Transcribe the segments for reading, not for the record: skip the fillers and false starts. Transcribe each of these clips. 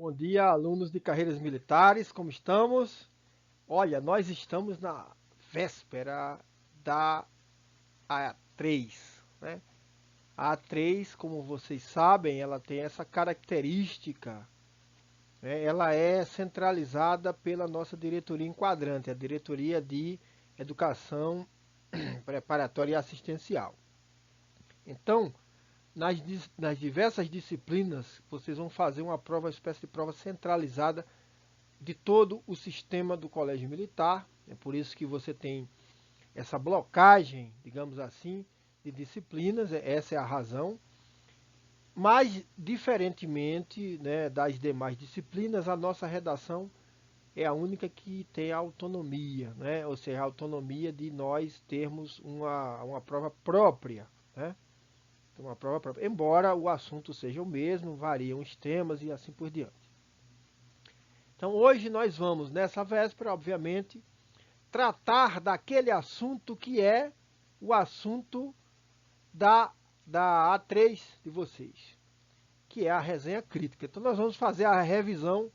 Bom dia, alunos de carreiras militares, como estamos? Olha, nós estamos na véspera da A3, né? A A3, como vocês sabem, ela tem essa característica, né? Ela é centralizada pela nossa diretoria enquadrante, a Diretoria de Educação Preparatória e Assistencial. Então, nas diversas disciplinas, vocês vão fazer uma espécie de prova centralizada de todo o sistema do Colégio Militar. É por isso que você tem essa blocagem, digamos assim, de disciplinas. Essa é a razão. Mas, diferentemente, né, das demais disciplinas, a nossa redação é a única que tem autonomia, né? Ou seja, a autonomia de nós termos uma prova própria, né? Uma prova própria. Embora o assunto seja o mesmo, variam os temas e assim por diante. Então, hoje nós vamos, nessa véspera, obviamente, tratar daquele assunto que é o assunto da, da A3 de vocês, que é a resenha crítica. Então, nós vamos fazer a revisão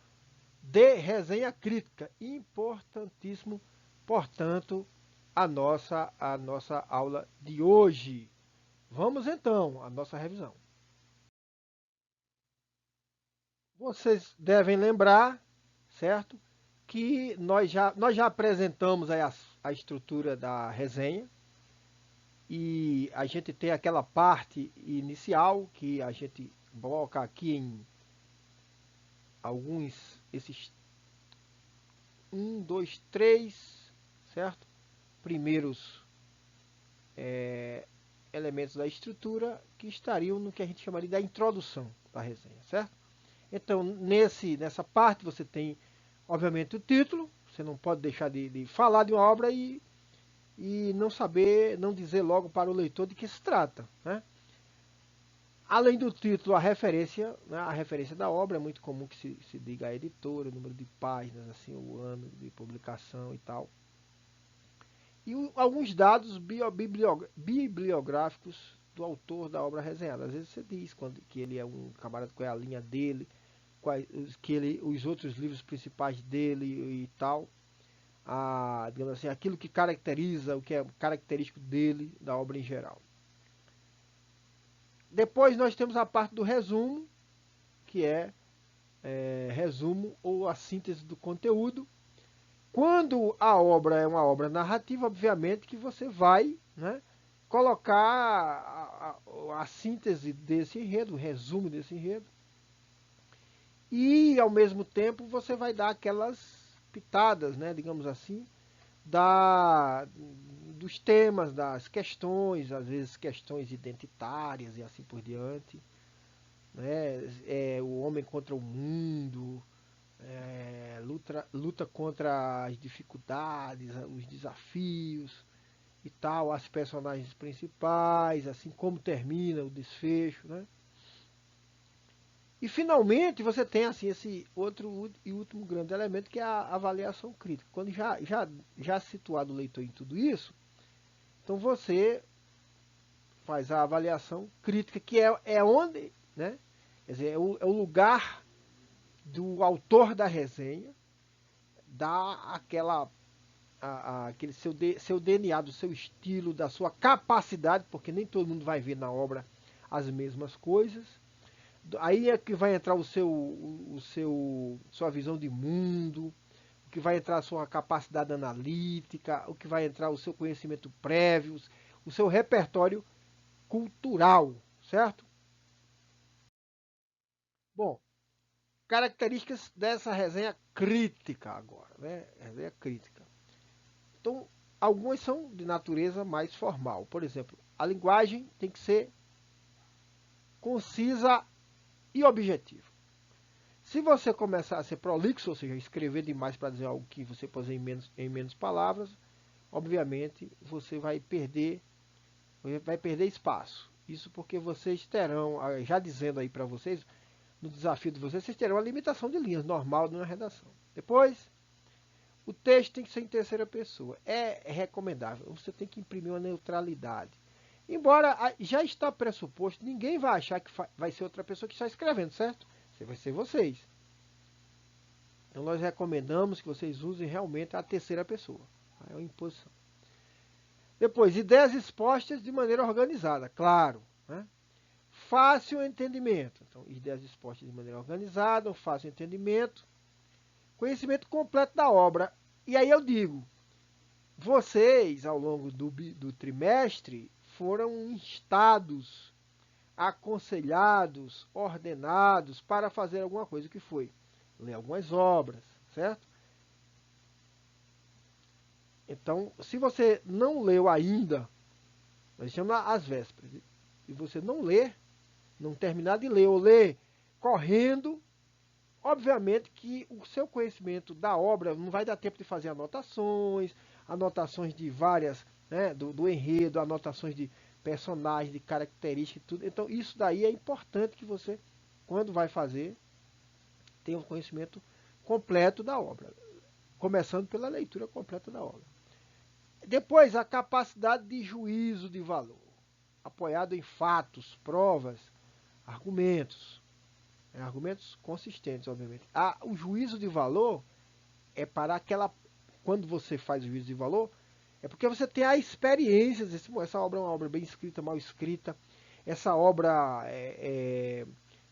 de resenha crítica. Importantíssimo, portanto, a nossa aula de hoje. Vamos então à nossa revisão. Vocês devem lembrar, certo? Que nós já apresentamos aí a estrutura da resenha e a gente tem aquela parte inicial que a gente coloca aqui em esses um, dois, três, certo? Primeiros elementos da estrutura que estariam no que a gente chamaria da introdução da resenha, certo? Então, nessa parte você tem, obviamente, o título. Você não pode deixar de falar de uma obra e não saber, não dizer logo para o leitor de que se trata, né? Além do título, a referência da obra, é muito comum que se diga a editora, o número de páginas, assim, o ano de publicação e tal. E alguns dados bibliográficos do autor da obra resenhada. Às vezes você diz que ele é um camarada, qual é a linha dele, os outros livros principais dele e tal. Digamos assim, aquilo que caracteriza, o que é característico dele, da obra em geral. Depois nós temos a parte do resumo, que é resumo ou a síntese do conteúdo. Quando a obra é uma obra narrativa, obviamente que você vai, né, colocar a síntese desse enredo, o resumo desse enredo, e ao mesmo tempo você vai dar aquelas pitadas, né, digamos assim, dos temas, das questões, às vezes questões identitárias e assim por diante, né? O homem contra o mundo, luta contra as dificuldades, os desafios e tal, as personagens principais, assim como termina o desfecho, né? E finalmente você tem assim esse outro e último grande elemento que é a avaliação crítica. Quando já situado o leitor em tudo isso, então você faz a avaliação crítica, que é onde, né? Quer dizer, é o lugar do autor da resenha, dá aquele seu DNA, do seu estilo, da sua capacidade, porque nem todo mundo vai ver na obra as mesmas coisas. Aí é que vai entrar sua visão de mundo, o que vai entrar a sua capacidade analítica, o que vai entrar o seu conhecimento prévio, o seu repertório cultural, certo? Bom, características dessa resenha crítica agora, né? Resenha crítica. Então, algumas são de natureza mais formal. Por exemplo, a linguagem tem que ser concisa e objetiva. Se você começar a ser prolixo, ou seja, escrever demais para dizer algo que você pode dizer em menos palavras, obviamente você vai perder espaço. Isso porque vocês terão, já dizendo aí para vocês, no desafio de vocês terão a limitação de linhas normal de uma redação. Depois, o texto tem que ser em terceira pessoa. É recomendável. Você tem que imprimir uma neutralidade. Embora já está pressuposto, ninguém vai achar que vai ser outra pessoa que está escrevendo, certo? Vai ser vocês. Então nós recomendamos que vocês usem realmente a terceira pessoa. É uma imposição. Depois, ideias expostas de maneira organizada, claro. Né? Fácil entendimento. Então, ideias expostas de maneira organizada, um fácil entendimento. Conhecimento completo da obra. E aí eu digo, vocês, ao longo do trimestre, foram instados, aconselhados, ordenados para fazer alguma coisa. O que foi? Ler algumas obras, certo? Então, se você não leu ainda, nós chamamos às vésperas, e você não ler, não terminar de ler ou ler correndo, obviamente que o seu conhecimento da obra não vai dar tempo de fazer anotações de várias, né, do enredo, anotações de personagens, de características e tudo. Então isso daí é importante que você, quando vai fazer, tenha um conhecimento completo da obra, começando pela leitura completa da obra. Depois, a capacidade de juízo de valor, apoiado em fatos, provas, argumentos. Argumentos consistentes, obviamente. O juízo de valor é para aquela... Quando você faz o juízo de valor, é porque você tem a experiência. Essa obra é uma obra bem escrita, mal escrita. Essa obra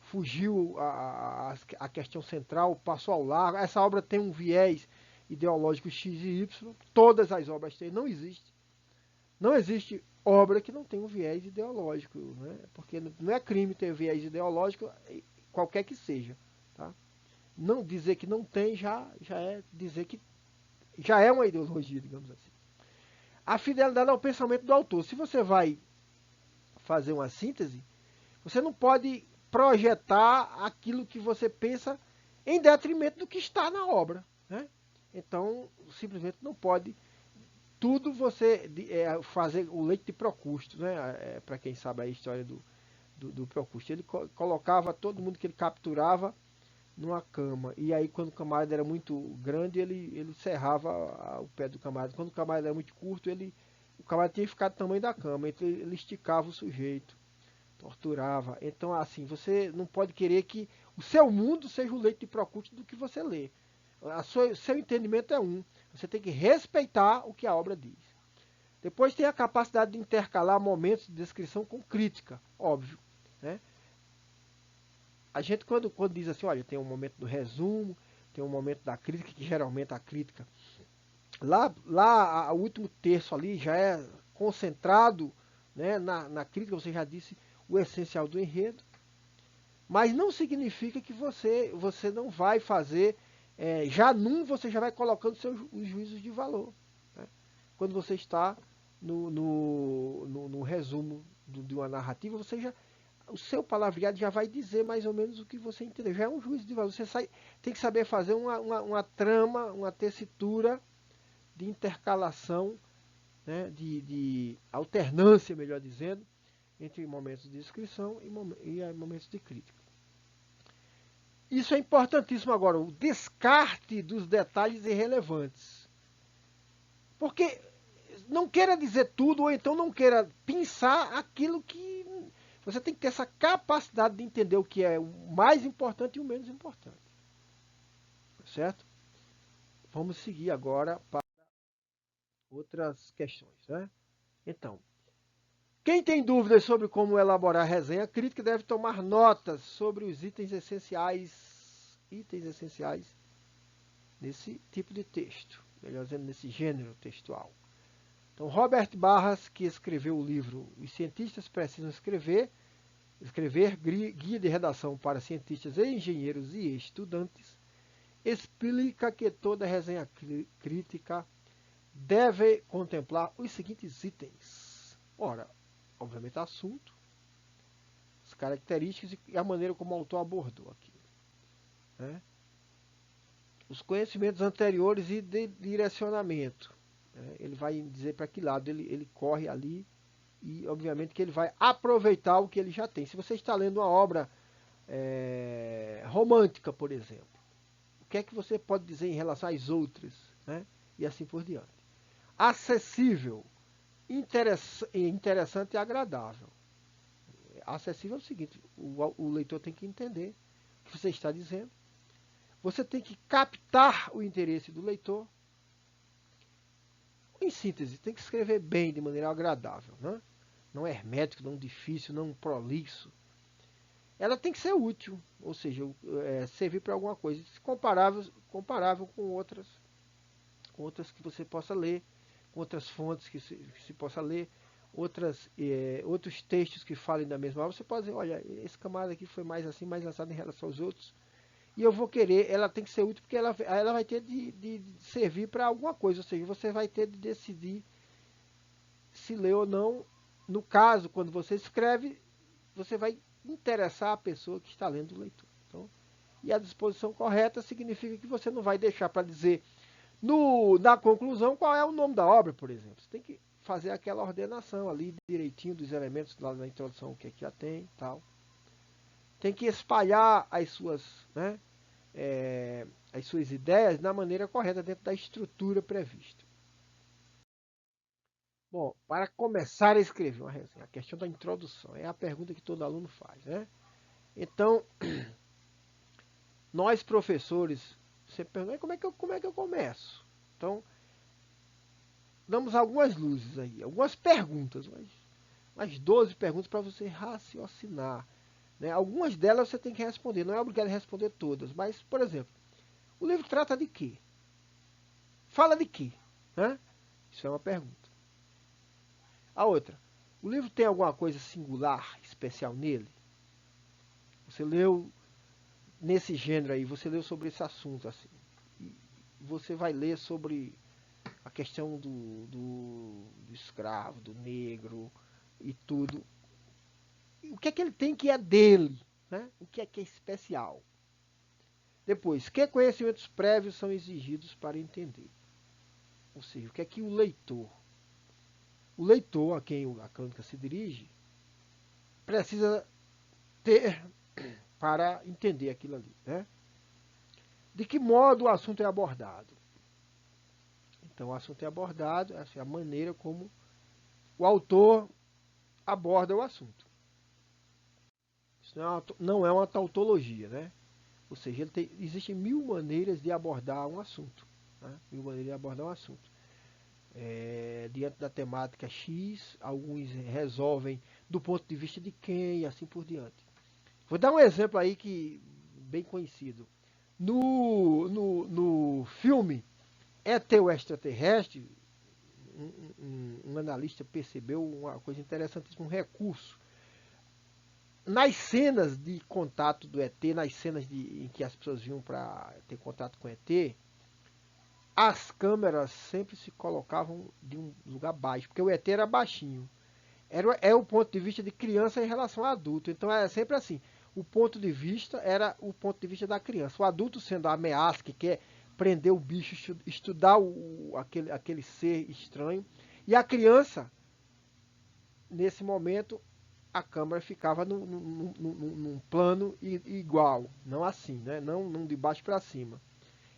fugiu a questão central, passou ao largo. Essa obra tem um viés ideológico X e Y. Todas as obras têm, não existe. Não existe obra que não tenha um viés ideológico, né? Porque não é crime ter viés ideológico, qualquer que seja. Tá? Não dizer que não tem já é dizer que já é uma ideologia, digamos assim. A fidelidade ao pensamento do autor. Se você vai fazer uma síntese, você não pode projetar aquilo que você pensa em detrimento do que está na obra. Né? Então, simplesmente não pode tudo você fazer o leite de Procusto, né? Para quem sabe a história do Procusto. Ele colocava todo mundo que ele capturava numa cama. E aí, quando o camarada era muito grande, ele serrava o pé do camarada. Quando o camarada era muito curto, o camarada tinha que ficar do tamanho da cama. Então, ele esticava o sujeito, torturava. Então, assim, você não pode querer que o seu mundo seja o leite de Procusto do que você lê. Seu entendimento é um. Você tem que respeitar o que a obra diz. Depois tem a capacidade de intercalar momentos de descrição com crítica, óbvio. Né? A gente quando diz assim, olha, tem um momento do resumo, tem um momento da crítica, que geralmente a crítica, o último terço ali já é concentrado, né, na crítica, você já disse o essencial do enredo, mas não significa que você não vai fazer, você já vai colocando os juízos de valor. Né? Quando você está no resumo de uma narrativa, o seu palavreado já vai dizer mais ou menos o que você entendeu. Já é um juízo de valor. Tem que saber fazer uma trama, uma tessitura de intercalação, né, de alternância, melhor dizendo, entre momentos de descrição e momentos de crítica. Isso é importantíssimo agora, o descarte dos detalhes irrelevantes. Porque não queira dizer tudo, ou então não queira pensar aquilo que... Você tem que ter essa capacidade de entender o que é o mais importante e o menos importante. Certo? Vamos seguir agora para outras questões. Né? Então, quem tem dúvidas sobre como elaborar resenha crítica deve tomar notas sobre os itens essenciais nesse tipo de texto, melhor dizendo, nesse gênero textual. Então, Robert Barras, que escreveu o livro Os Cientistas Precisam Escrever Guia de Redação para Cientistas, Engenheiros e Estudantes, explica que toda resenha crítica deve contemplar os seguintes itens. Ora, obviamente, assunto, as características e a maneira como o autor abordou aqui. Né? Os conhecimentos anteriores e de direcionamento. Né? Ele vai dizer para que lado ele corre ali e, obviamente, que ele vai aproveitar o que ele já tem. Se você está lendo uma obra romântica, por exemplo, o que é que você pode dizer em relação às outras? Né? E assim por diante. Acessível, interessante e agradável. Acessível é o seguinte, o leitor tem que entender o que você está dizendo. você tem que captar o interesse do leitor. Em síntese, tem que escrever bem, de maneira agradável, né? Não hermético, não difícil, não prolixo. Ela tem que ser útil, ou seja, servir para alguma coisa, comparável com outras que você possa ler, com outras fontes que se possa ler, outros textos que falem da mesma obra. Você pode dizer, olha, esse camarada aqui foi mais assim, mais assado em relação aos outros. E eu vou querer, ela tem que ser útil, porque ela vai ter de servir para alguma coisa, ou seja, você vai ter de decidir se lê ou não. No caso, quando você escreve, você vai interessar a pessoa que está lendo o leitor. Então, e a disposição correta significa que você não vai deixar para dizer na conclusão qual é o nome da obra, por exemplo. Você tem que fazer aquela ordenação ali direitinho dos elementos lá na introdução, o que é que já tem, tal. Tem que espalhar as suas, né, as suas ideias na maneira correta dentro da estrutura prevista. Bom, para começar a escrever uma resenha, a questão da introdução é a pergunta que todo aluno faz, né? Então, nós professores, você pergunta, como é que eu começo? Então, damos algumas luzes aí, algumas perguntas, umas 12 perguntas para você raciocinar, né? Algumas delas você tem que responder, não é obrigado a responder todas, mas, por exemplo, o livro trata de quê? Fala de quê? Né? Isso é uma pergunta. A outra, o livro tem alguma coisa singular, especial nele? Você leu nesse gênero aí, você leu sobre esse assunto, assim, e você vai ler sobre a questão do escravo, do negro e tudo. O que é que ele tem que é dele? Né? O que é especial? Depois, que conhecimentos prévios são exigidos para entender? Ou seja, o que é que o leitor a quem a crônica se dirige, precisa ter para entender aquilo ali, né? De que modo o assunto é abordado? Então, o assunto é abordado, essa é a maneira como o autor aborda o assunto. Isso não é uma tautologia, né? Ou seja, existem 1000 maneiras de abordar um assunto. Né? 1000 maneiras de abordar um assunto. Diante da temática X, alguns resolvem do ponto de vista de quem e assim por diante. Vou dar um exemplo aí que bem conhecido. No filme ET o Extraterrestre, um analista percebeu uma coisa interessantíssima, um recurso. Nas cenas de contato do ET, nas cenas em que as pessoas vinham para ter contato com o ET, as câmeras sempre se colocavam de um lugar baixo, porque o ET era baixinho. É o ponto de vista de criança em relação a adulto. Então é sempre assim. O ponto de vista era o ponto de vista da criança. O adulto sendo a ameaça, que quer prender o bicho, estudar aquele ser estranho. E a criança, nesse momento, a câmera ficava num plano igual. Não assim, né? Não de baixo para cima.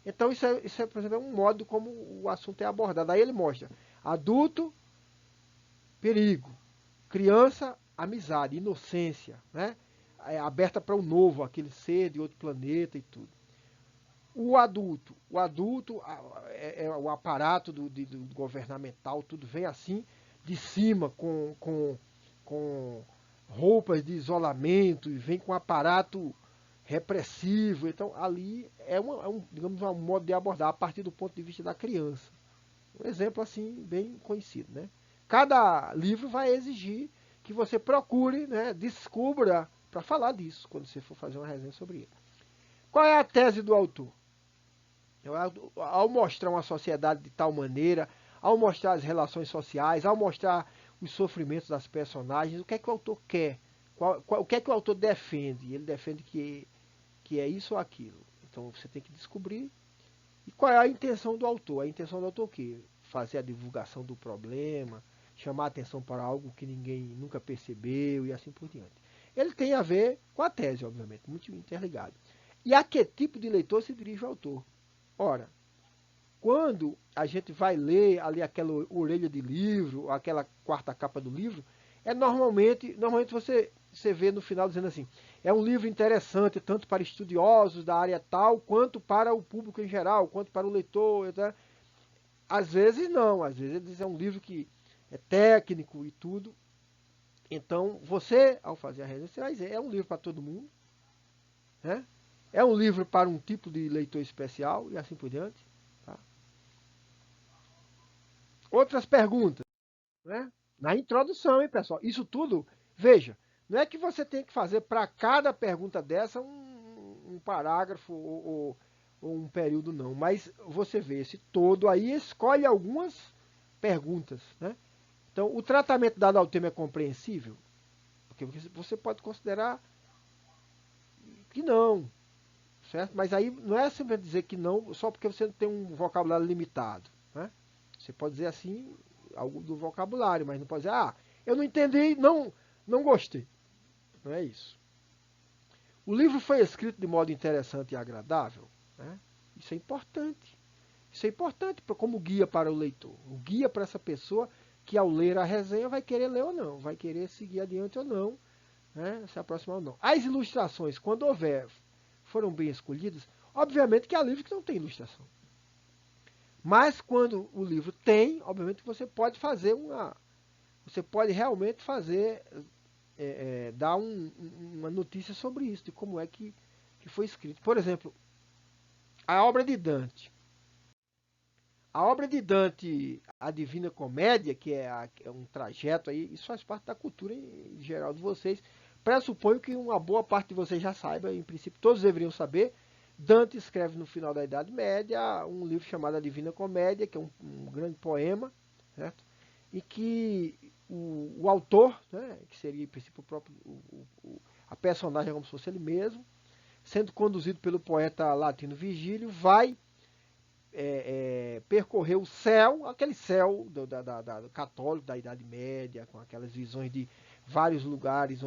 Então isso é, por exemplo, um modo como o assunto é abordado. Aí ele mostra adulto, perigo. Criança, amizade, inocência, né? Aberta para o novo, aquele ser de outro planeta e tudo. O adulto o aparato do governamental, tudo vem assim, de cima, com roupas de isolamento, e vem com aparato repressivo. Então, ali digamos, um modo de abordar a partir do ponto de vista da criança. Um exemplo assim, bem conhecido, né? Cada livro vai exigir que você procure, né, descubra para falar disso, quando você for fazer uma resenha sobre ele. Qual é a tese do autor? Ao mostrar uma sociedade de tal maneira, ao mostrar as relações sociais, ao mostrar os sofrimentos das personagens, o que é que o autor quer? O que é que o autor defende? Ele defende que é isso ou aquilo. Então você tem que descobrir. E qual é a intenção do autor? A intenção do autor é o quê? Fazer a divulgação do problema, chamar a atenção para algo que ninguém nunca percebeu e assim por diante. Ele tem a ver com a tese, obviamente, muito interligado. E a que tipo de leitor se dirige o autor? Ora, quando a gente vai ler ali aquela orelha de livro, aquela quarta capa do livro, normalmente você você vê no final dizendo assim, é um livro interessante tanto para estudiosos da área tal, quanto para o público em geral, quanto para o leitor, etc. Às vezes não, às vezes é um livro que é técnico e tudo. Então, você, ao fazer a resenha, você vai dizer, é um livro para todo mundo, né? É um livro para um tipo de leitor especial e assim por diante. Tá? Outras perguntas, né? Na introdução, hein, pessoal? Isso tudo, veja, não é que você tem que fazer para cada pergunta dessa um parágrafo ou um período, não. Mas você vê esse todo aí, escolhe algumas perguntas, né? Então, o tratamento dado ao tema é compreensível? Porque você pode considerar que não, certo? Mas aí não é simplesmente dizer que não só porque você tem um vocabulário limitado, né? Você pode dizer assim algo do vocabulário, mas não pode dizer, eu não entendi, não gostei. Não é isso. O livro foi escrito de modo interessante e agradável, né? Isso é importante. Isso é importante como guia para o leitor. O guia para essa pessoa que ao ler a resenha vai querer ler ou não, vai querer seguir adiante ou não, né? Se aproximar ou não. As ilustrações, quando houver, foram bem escolhidas. Obviamente que há livros que não tem ilustração. Mas quando o livro tem, obviamente você pode fazer você pode realmente fazer, dar uma notícia sobre isso, de como é que foi escrito. Por exemplo, a obra de Dante. A obra de Dante, a Divina Comédia, que é um trajeto aí, isso faz parte da cultura em geral de vocês. Pressuponho que uma boa parte de vocês já saiba, em princípio todos deveriam saber. Dante escreve no final da Idade Média um livro chamado A Divina Comédia, que é um grande poema, certo? E que o autor, né, que seria em princípio o próprio, a personagem como se fosse ele mesmo, sendo conduzido pelo poeta latino Virgílio, vai percorrer o céu, aquele céu do católico da Idade Média, com aquelas visões de vários lugares,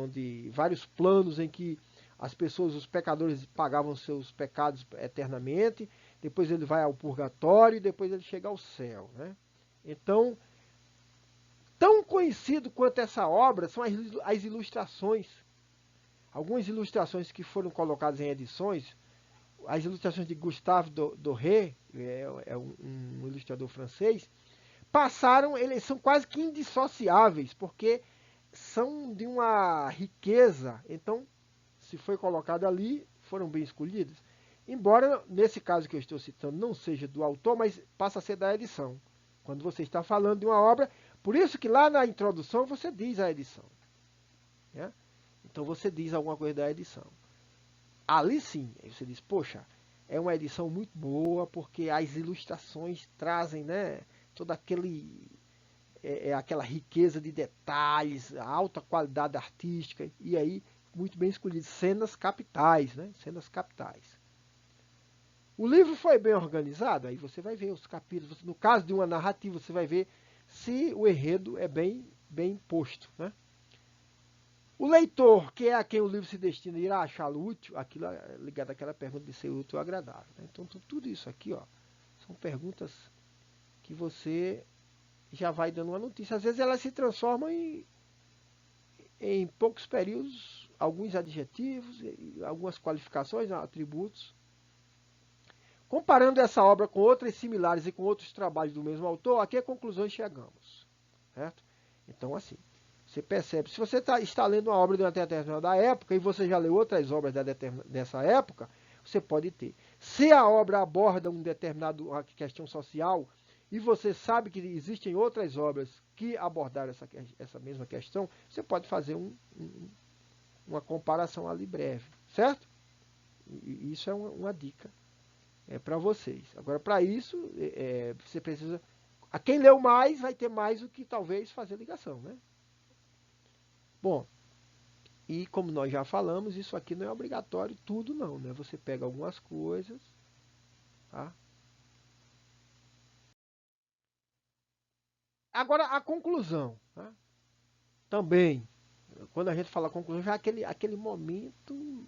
vários planos em que as pessoas, os pecadores, pagavam seus pecados eternamente, depois ele vai ao purgatório e depois ele chega ao céu, né? Então, tão conhecido quanto essa obra são as ilustrações. Algumas ilustrações que foram colocadas em edições, as ilustrações de Gustave Doré, um ilustrador francês, eles são quase que indissociáveis, porque são de uma riqueza. Então, se foi colocado ali, foram bem escolhidos. Embora, nesse caso que eu estou citando, não seja do autor, mas passa a ser da edição. Quando você está falando de uma obra, por isso que lá na introdução você diz a edição. Né? Então você diz alguma coisa da edição. Ali sim, aí você diz, poxa, é uma edição muito boa, porque as ilustrações trazem, né, toda aquela riqueza de detalhes, a alta qualidade artística, e aí, muito bem escolhido, cenas capitais, né, cenas capitais. O livro foi bem organizado, aí você vai ver os capítulos, no caso de uma narrativa, você vai ver se o enredo é bem posto, né? O leitor, que é a quem o livro se destina, irá achá-lo útil, aquilo é ligado àquela pergunta de ser útil ou agradável. Né? Então, tudo isso aqui, ó, são perguntas que você já vai dando uma notícia. Às vezes elas se transformam em poucos períodos, alguns adjetivos, algumas qualificações, atributos. Comparando essa obra com outras similares e com outros trabalhos do mesmo autor, a que conclusões chegamos? Certo? Então, assim, você percebe, se você está lendo uma obra de uma determinada época e você já leu outras obras dessa época, você pode ter. Se a obra aborda uma questão social e você sabe que existem outras obras que abordaram essa mesma questão, você pode fazer uma comparação ali breve, certo? E isso é uma dica para vocês. Agora, para isso, você precisa... A quem leu mais vai ter mais do que talvez fazer ligação, né? Bom, e como nós já falamos, isso aqui não é obrigatório tudo não, né? Você pega algumas coisas, tá? Agora a conclusão, tá? Também, quando a gente fala conclusão, já é aquele momento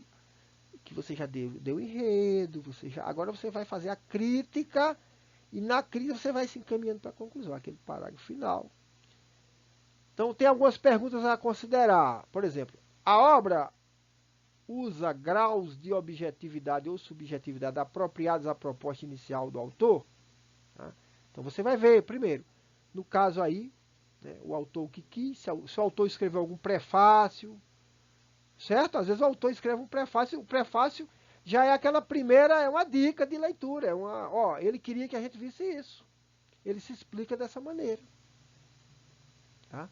que você já deu enredo, agora você vai fazer a crítica e na crítica você vai se encaminhando para a conclusão, aquele parágrafo final. Então tem algumas perguntas a considerar, por exemplo, A obra usa graus de objetividade ou subjetividade apropriados à proposta inicial do autor. Tá? Então você vai ver, primeiro, no caso aí, né, o autor que quis, se o autor escreveu algum prefácio, certo? Às vezes o autor escreve um prefácio, o prefácio já é aquela primeira, é uma dica de leitura, ele queria que a gente visse isso. Ele se explica dessa maneira. Tá?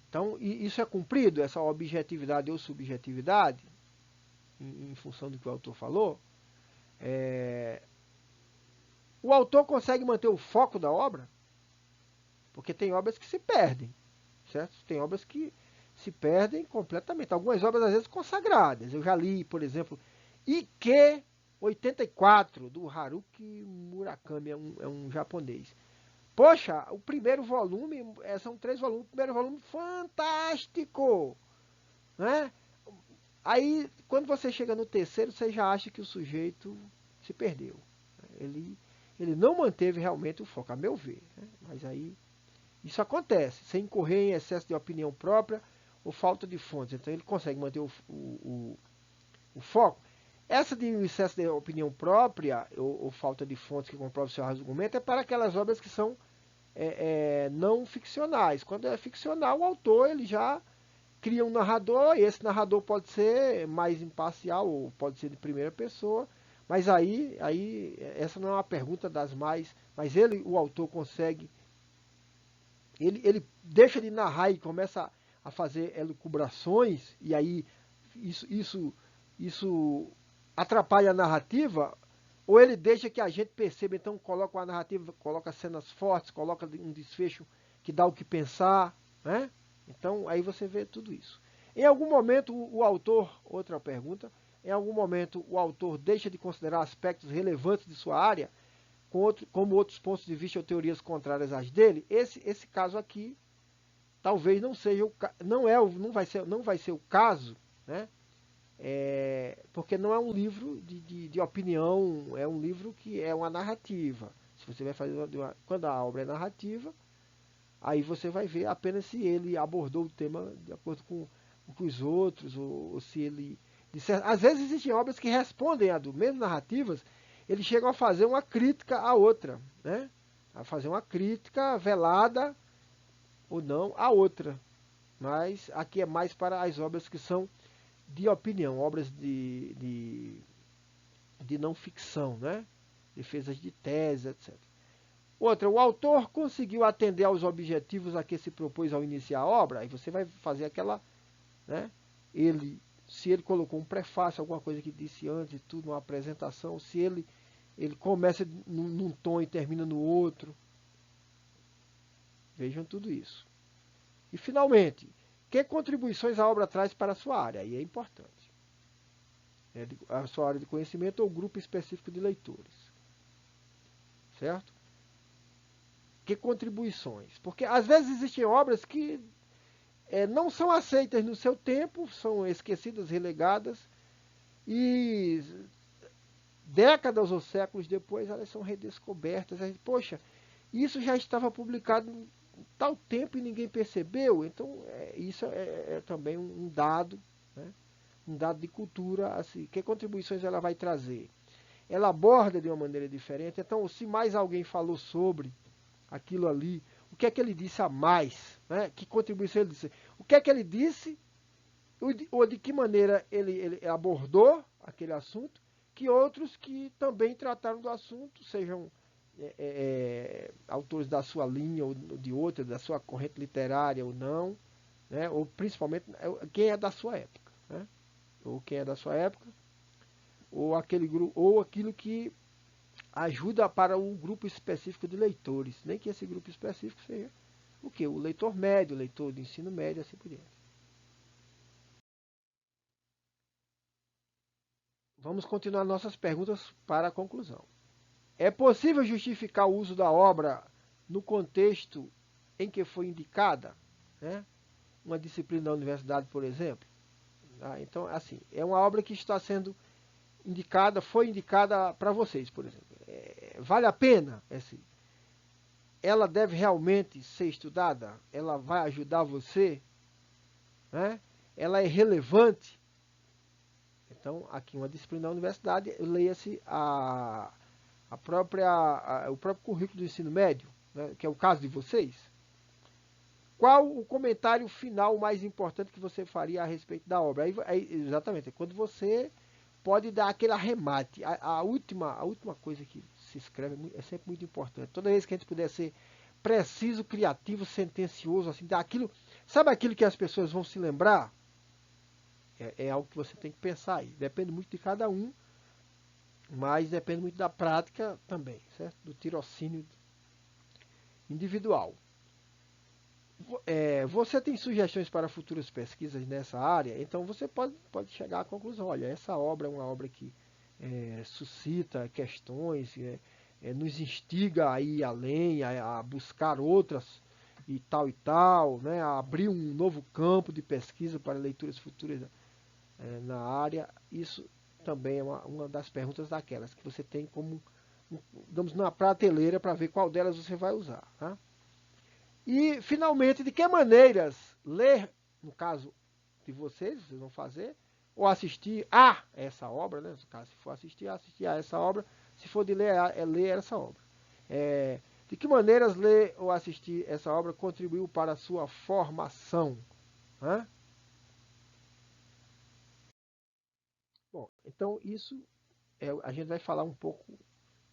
Então, isso é cumprido, essa objetividade ou subjetividade, em função do que o autor falou. O autor consegue manter o foco da obra, porque tem obras que se perdem, certo? Tem obras que se perdem completamente. Algumas obras, às vezes, consagradas. Eu já li, por exemplo, Ike 84, do Haruki Murakami, é um japonês. Poxa, o primeiro volume, são 3 volumes, o primeiro volume fantástico, né? Aí, quando você chega no terceiro, você já acha que o sujeito se perdeu. Ele não manteve realmente o foco, a meu ver. Né? Mas aí, isso acontece, sem incorrer em excesso de opinião própria ou falta de fontes. Então, ele consegue manter o foco. Essa de excesso de opinião própria ou falta de fontes que comprovam o seu argumento é para aquelas obras que são não ficcionais. Quando é ficcional, o autor ele já cria um narrador, e esse narrador pode ser mais imparcial ou pode ser de primeira pessoa, mas aí essa não é uma pergunta das mais, mas o autor consegue, ele deixa de narrar e começa a fazer elucubrações, e aí isso atrapalha a narrativa, ou ele deixa que a gente perceba, então coloca uma narrativa, coloca cenas fortes, coloca um desfecho que dá o que pensar, né? Então aí você vê tudo isso. Em algum momento o autor, outra pergunta, em algum momento o autor deixa de considerar aspectos relevantes de sua área, como outros pontos de vista ou teorias contrárias às dele? Esse caso aqui talvez não seja não vai ser o caso, né? Porque não é um livro de opinião, é um livro que é uma narrativa. Se você vai fazer quando a obra é narrativa, aí você vai ver apenas se ele abordou o tema de acordo com os outros, ou se ele às vezes existem obras que respondem a mesmo narrativas, eles chegam a fazer uma crítica à outra, né? A fazer uma crítica velada ou não à outra. Mas aqui é mais para as obras que são de opinião, obras de não ficção, né? Defesas de tese, etc. Outra, o autor conseguiu atender aos objetivos a que se propôs ao iniciar a obra, aí você vai fazer aquela, né? Se ele colocou um prefácio, alguma coisa que disse antes e tudo, uma apresentação, se ele começa num tom e termina no outro. Vejam tudo isso. E finalmente, que contribuições a obra traz para a sua área? Aí é importante. A sua área de conhecimento ou grupo específico de leitores. Certo? Que contribuições? Porque às vezes existem obras que não são aceitas no seu tempo, são esquecidas, relegadas, e décadas ou séculos depois elas são redescobertas. A gente, poxa, isso já estava publicado em tal tempo e ninguém percebeu. Então, isso é também um dado, né? Um dado de cultura. Assim, que contribuições ela vai trazer? Ela aborda de uma maneira diferente. Então, se mais alguém falou sobre aquilo ali, o que é que ele disse a mais? Né? Que contribuição ele disse? O que é que ele disse? Ou de que maneira ele abordou aquele assunto? Que outros que também trataram do assunto, sejam autores da sua linha ou de outra, da sua corrente literária ou não, né? Ou principalmente quem é da sua época, né? Ou quem é da sua época, ou aquele grupo, ou aquilo que ajuda para um grupo específico de leitores, nem que esse grupo específico seja o que? O leitor médio, o leitor de ensino médio, assim por diante. Vamos continuar nossas perguntas para a conclusão. É possível justificar o uso da obra no contexto em que foi indicada, né? Uma disciplina da universidade, por exemplo? Então, assim, é uma obra que está sendo indicada, foi indicada para vocês, por exemplo. Vale a pena? Ela deve realmente ser estudada? Ela vai ajudar você? Né? ela é relevante. Então, aqui uma disciplina da universidade, leia-se o próprio currículo do ensino médio, né, que é o caso de vocês. Qual o comentário final mais importante que você faria a respeito da obra? Exatamente, é quando você pode dar aquele arremate. A última coisa que se escreve é sempre muito importante. Toda vez que a gente puder ser preciso, criativo, sentencioso, assim, dar aquilo, sabe aquilo que as pessoas vão se lembrar? É algo que você tem que pensar aí. Depende muito de cada um, mas depende muito da prática também, certo? Do tirocínio individual. Você tem sugestões para futuras pesquisas nessa área? Então você pode chegar à conclusão, olha, essa obra é uma obra que suscita questões, nos instiga a ir além, a buscar outras e tal, né? A abrir um novo campo de pesquisa para leituras futuras na área. Isso também é uma das perguntas daquelas que você tem como, digamos, na prateleira para ver qual delas você vai usar. Tá? E, finalmente, de que maneiras ler, no caso de vocês vão fazer, ou assistir a essa obra, né? No caso, se for assistir a essa obra, se for de ler, ler essa obra. De que maneiras ler ou assistir essa obra contribuiu para a sua formação? Né? Bom, então isso a gente vai falar um pouco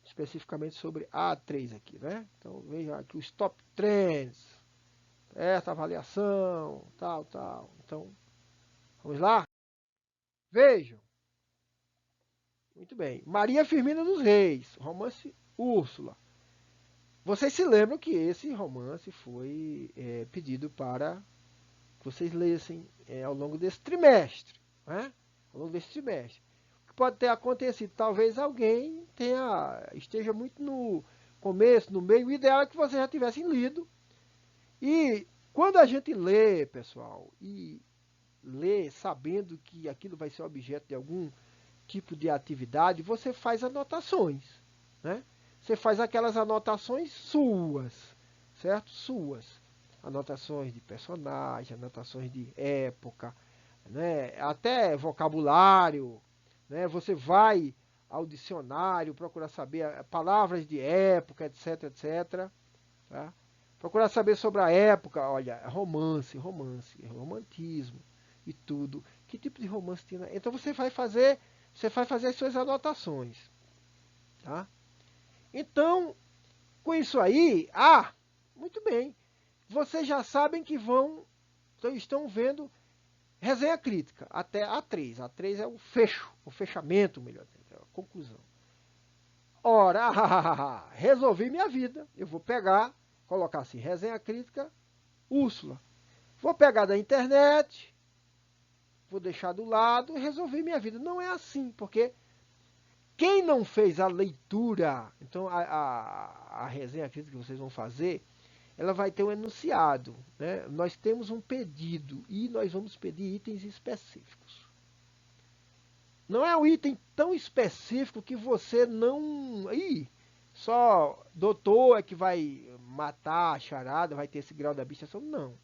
especificamente sobre a A3 aqui, né? Então veja aqui os top trends, essa avaliação, tal. Então, vamos lá? Vejam. Muito bem. Maria Firmina dos Reis, romance Úrsula. Vocês se lembram que esse romance foi pedido para que vocês lessem ao longo desse trimestre, né? Ao longo desse trimestre. O que pode ter acontecido? Talvez alguém esteja muito no começo, no meio. O ideal é que vocês já tivessem lido. E quando a gente lê, pessoal, e lê sabendo que aquilo vai ser objeto de algum tipo de atividade, você faz anotações, né? Você faz aquelas anotações suas, certo? Suas. Anotações de personagem, anotações de época, né? Até vocabulário, né? Você vai ao dicionário, procurar saber palavras de época, etc. Tá? Procurar saber sobre a época, olha, romantismo e tudo. Que tipo de romance tinha? Então você vai fazer as suas anotações, tá? Então, com isso aí, muito bem. Vocês já sabem que estão vendo resenha crítica até a 3. A 3 é o fechamento, melhor dizendo, a conclusão. Ora, resolvi minha vida. Eu vou colocar assim, resenha crítica, Úrsula. Vou pegar da internet, vou deixar do lado e resolvi minha vida. Não é assim, porque quem não fez a leitura, então a resenha crítica que vocês vão fazer, ela vai ter um enunciado. Né? Nós temos um pedido e nós vamos pedir itens específicos. Não é um item tão específico que você não... só doutor é que vai matar a charada, vai ter esse grau de abstração. Não.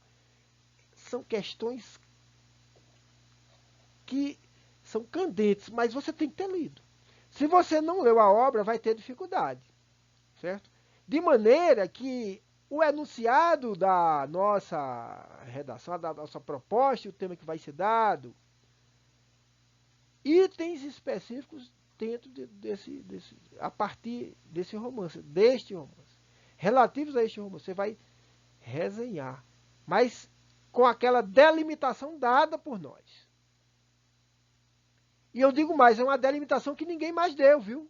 São questões que são candentes, mas você tem que ter lido. Se você não leu a obra, vai ter dificuldade, certo? De maneira que o enunciado da nossa redação, da nossa proposta, o tema que vai ser dado, itens específicos dentro a partir deste romance, relativos a este romance, você vai resenhar, mas com aquela delimitação dada por nós. E eu digo mais, é uma delimitação que ninguém mais deu, viu?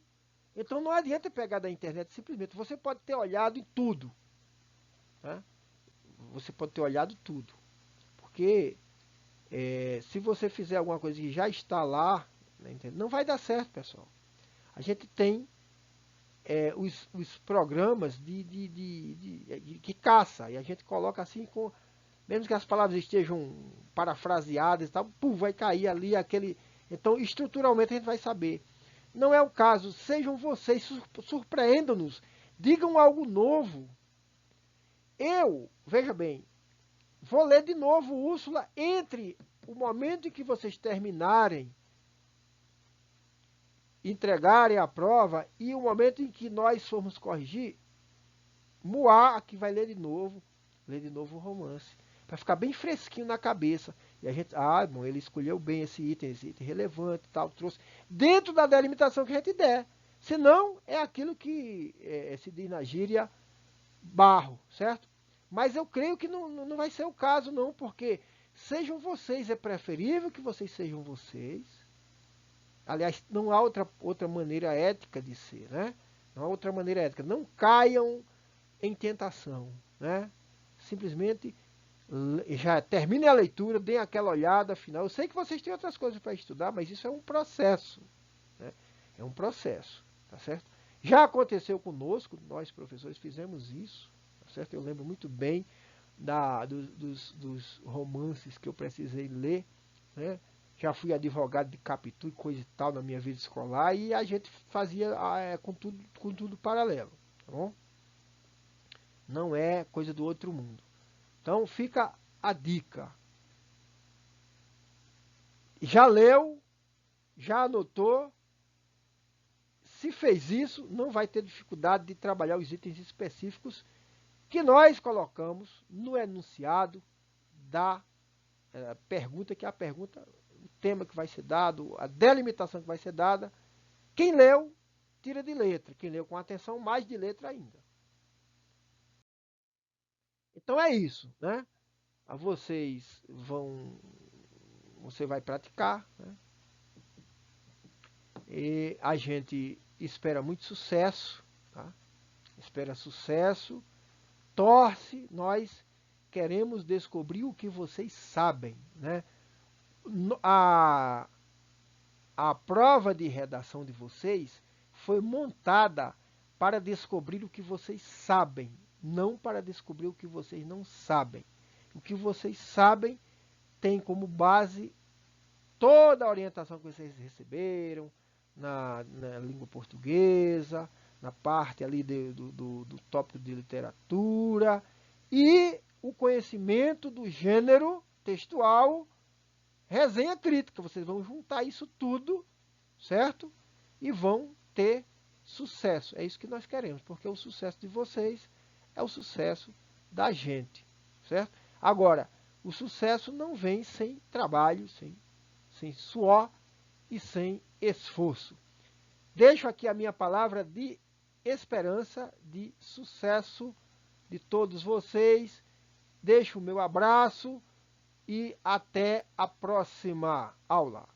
Então não adianta pegar da internet simplesmente. Você pode ter olhado em tudo. Né? Você pode ter olhado tudo. Porque se você fizer alguma coisa que já está lá, né, não vai dar certo, pessoal. A gente tem os programas que caça. E a gente coloca assim, mesmo que as palavras estejam parafraseadas e tal, vai cair ali aquele... Então, estruturalmente, a gente vai saber. Não é o caso. Sejam vocês, surpreendam-nos. Digam algo novo. Veja bem, vou ler de novo Úrsula entre o momento em que vocês terminarem, entregarem a prova, e o momento em que nós formos corrigir, Moá aqui vai ler de novo o romance, para ficar bem fresquinho na cabeça. E a gente, bom, ele escolheu bem esse item relevante, tal, trouxe dentro da delimitação que a gente der. Senão, é aquilo que se diz na gíria, barro, certo? Mas eu creio que não vai ser o caso, não, porque sejam vocês, é preferível que vocês sejam vocês. Aliás, não há outra maneira ética de ser, né? Não há outra maneira ética. Não caiam em tentação, né? Simplesmente já termine a leitura, deem aquela olhada final. Eu sei que vocês têm outras coisas para estudar, mas isso é um processo, né? É um processo, tá certo? Já aconteceu conosco, nós professores fizemos isso, tá certo? Eu lembro muito bem dos romances que eu precisei ler, né? Já fui advogado de Capitu e coisa e tal na minha vida escolar, e a gente fazia com tudo paralelo, tá bom? Não é coisa do outro mundo. Então fica a dica. Já leu, já anotou. Se fez isso, não vai ter dificuldade de trabalhar os itens específicos que nós colocamos no enunciado da pergunta, que é a pergunta, o tema que vai ser dado, a delimitação que vai ser dada. Quem leu, tira de letra. Quem leu com atenção, mais de letra ainda. Então é isso, né? Você vai praticar, né? E a gente espera muito sucesso, tá? Espera sucesso, torce, nós queremos descobrir o que vocês sabem, né? A prova de redação de vocês foi montada para descobrir o que vocês sabem, não para descobrir o que vocês não sabem. O que vocês sabem tem como base toda a orientação que vocês receberam na língua portuguesa, na parte ali do tópico de literatura, e o conhecimento do gênero textual, resenha crítica. Vocês vão juntar isso tudo, certo? E vão ter sucesso. É isso que nós queremos, porque o sucesso de vocês é o sucesso da gente, certo? Agora, o sucesso não vem sem trabalho, sem suor e sem esforço. Deixo aqui a minha palavra de esperança, de sucesso de todos vocês. Deixo o meu abraço e até a próxima aula.